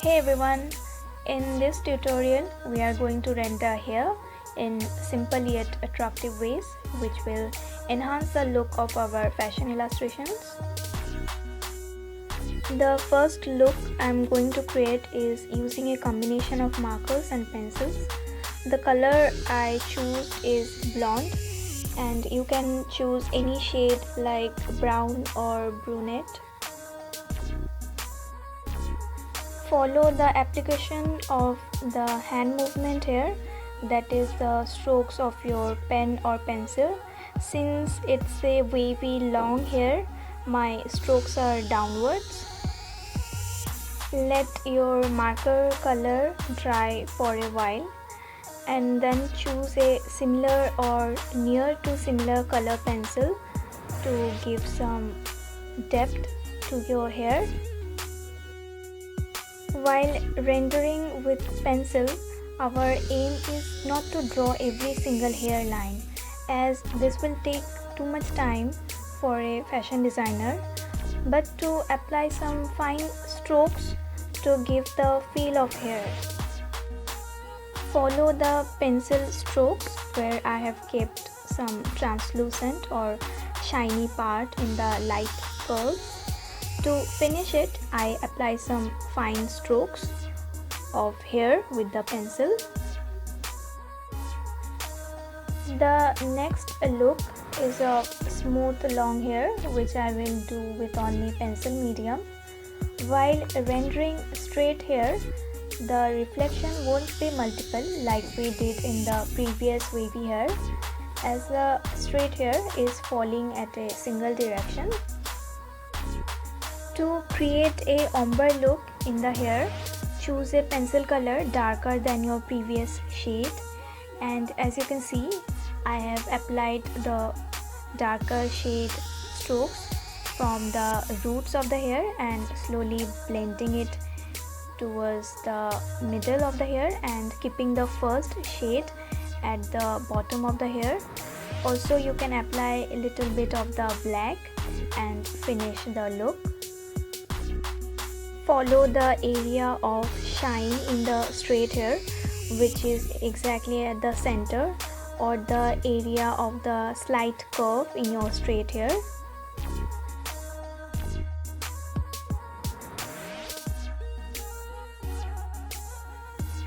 Hey everyone, in this tutorial we are going to render hair in simple yet attractive ways which will enhance the look of our fashion illustrations. The first look I am going to create is using a combination of markers and pencils. The color I choose is blonde and you can choose any shade like brown or brunette. Follow the application of the hand movement here, that is the strokes of your pen or pencil. Since it's a wavy long hair, my strokes are downwards. Let your marker color dry for a while and then choose a similar or near to similar color pencil to give some depth to your hair. While rendering with pencil, our aim is not to draw every single hairline, as this will take too much time for a fashion designer, but to apply some fine strokes to give the feel of hair. Follow the pencil strokes where I have kept some translucent or shiny part in the light curves. To finish it, I apply some fine strokes of hair with the pencil. The next look is a smooth long hair which I will do with only pencil medium. While rendering straight hair, the reflection won't be multiple like we did in the previous wavy hair, as the straight hair is falling at a single direction. To create a umber look in the hair, choose a pencil color darker than your previous shade, and as you can see, I have applied the darker shade strokes from the roots of the hair and slowly blending it towards the middle of the hair and keeping the first shade at the bottom of the hair. Also, you can apply a little bit of the black and finish the look. Follow the area of shine in the straight hair, which is exactly at the center, or the area of the slight curve in your straight hair.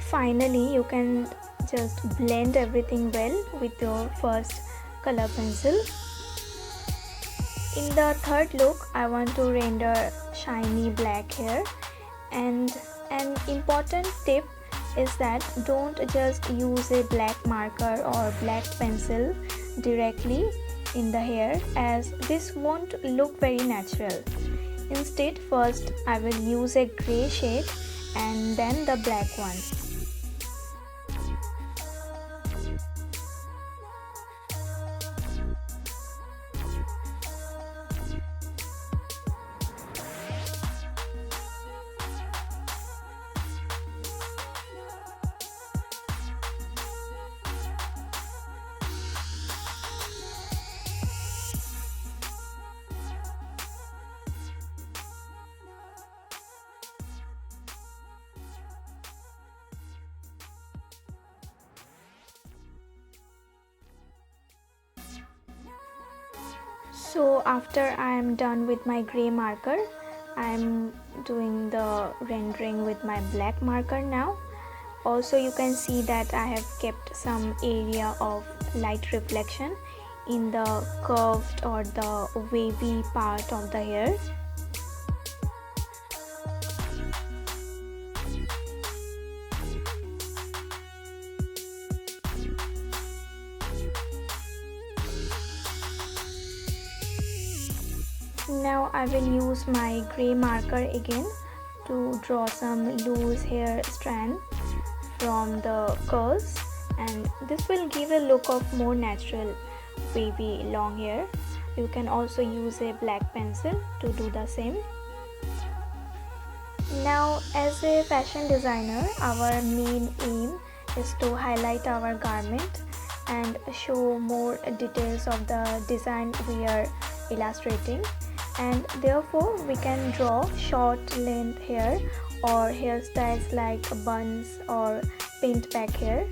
Finally, you can just blend everything well with your first color pencil. In the third look, I want to render shiny black hair, and an important tip is that don't just use a black marker or black pencil directly in the hair, as this won't look very natural. Instead, first I will use a gray shade and then the black one. So after I am done with my gray marker, I am doing the rendering with my black marker now. Also, you can see that I have kept some area of light reflection in the curved or the wavy part of the hair. Now I will use my gray marker again to draw some loose hair strand from the curls, and this will give a look of more natural wavy long hair. You can also use a black pencil to do the same. Now, as a fashion designer, our main aim is to highlight our garment and show more details of the design we are illustrating, and therefore we can draw short length hair or hairstyles like buns or pinned back hair.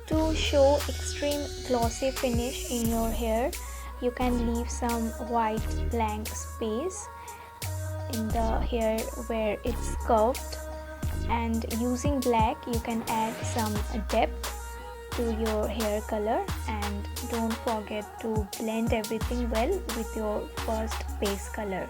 To show extreme glossy finish in your hair, you can leave some white blank space in the hair where it's curved, and using black you can add some depth to your hair color, and don't forget to blend everything well with your first base color.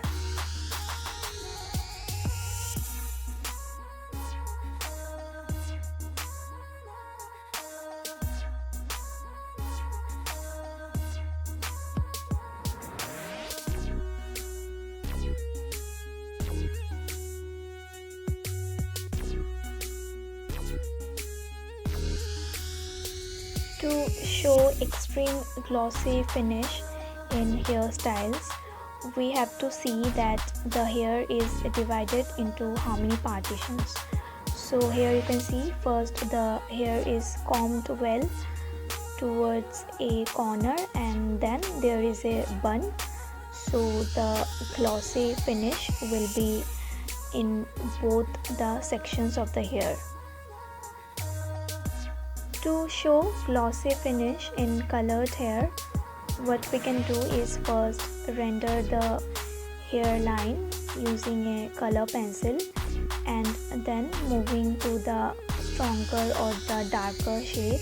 To show extreme glossy finish in hairstyles, we have to see that the hair is divided into how many partitions. So here you can see first the hair is combed well towards a corner, and then there is a bun, so the glossy finish will be in both the sections of the hair. To show glossy finish in colored hair, what we can do is first render the hairline using a color pencil, and then moving to the stronger or the darker shade.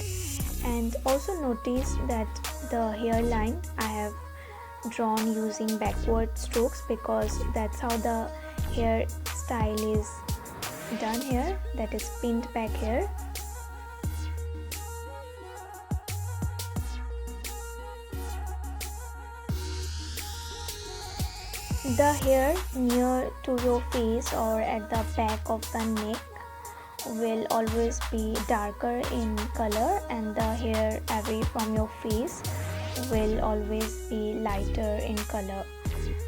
And also notice that the hairline I have drawn using backward strokes, because that's how the hair style is done here, that is pinned back hair. The hair near to your face or at the back of the neck will always be darker in color, and the hair away from your face will always be lighter in color.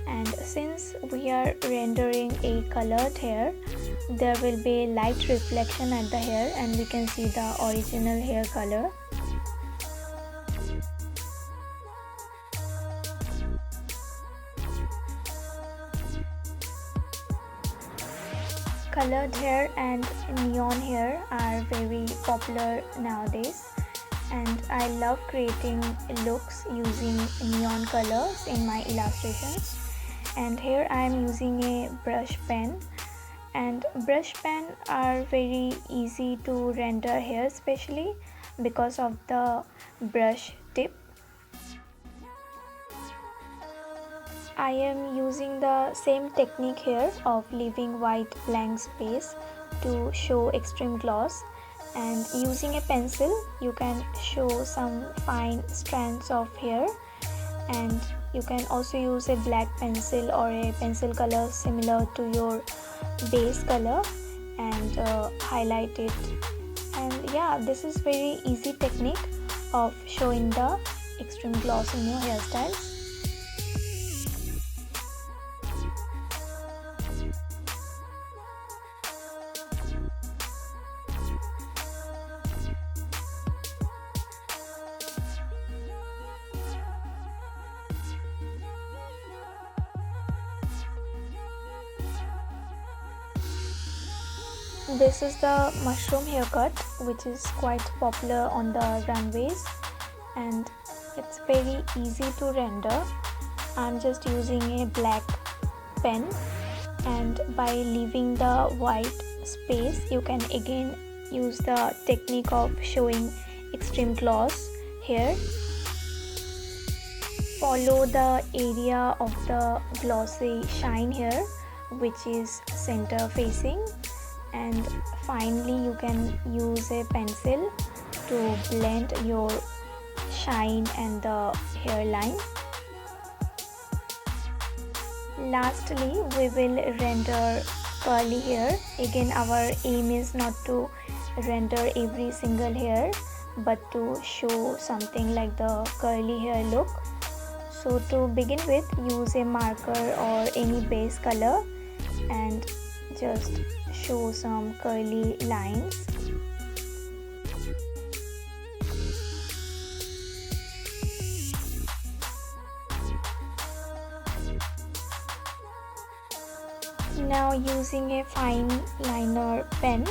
And since we are rendering a colored hair, there will be light reflection at the hair, and we can see the original hair color. Colored hair and neon hair are very popular nowadays, and I love creating looks using neon colors in my illustrations. And here I am using a brush pen, and brush pen are very easy to render hair, especially because of the brush tip. I am using the same technique here of leaving white blank space to show extreme gloss, and using a pencil you can show some fine strands of hair, and you can also use a black pencil or a pencil color similar to your base color and highlight it. And yeah, this is very easy technique of showing the extreme gloss in your hairstyles. This is the mushroom haircut, which is quite popular on the runways, and it's very easy to render. I'm just using a black pen, and by leaving the white space you can again use the technique of showing extreme gloss here. Follow the area of the glossy shine here, which is center facing, and finally you can use a pencil to blend your shine and the hairline. Lastly, we will render curly hair. Again, our aim is not to render every single hair, but to show something like the curly hair look. So to begin with, use a marker or any base color and just show some curly lines. Now using a fine liner pen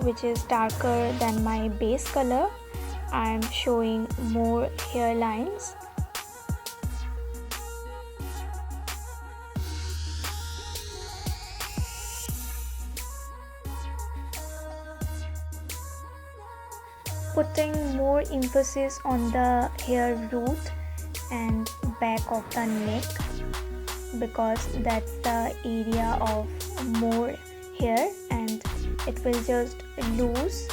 which is darker than my base color, I am showing more hairlines. Putting more emphasis on the hair root and back of the neck, because that's the area of more hair and it will just lose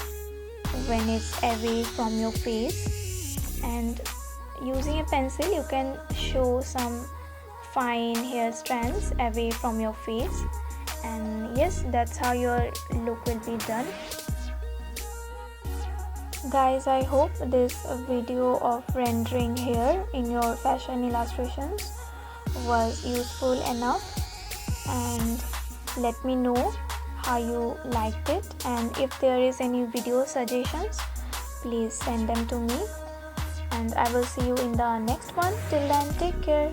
when it's away from your face. And using a pencil you can show some fine hair strands away from your face, and yes, that's how your look will be done. Guys, I hope this video of rendering hair in your fashion illustrations was useful enough, and let me know how you liked it, and if there is any video suggestions, please send them to me, and I will see you in the next one. Till then, take care.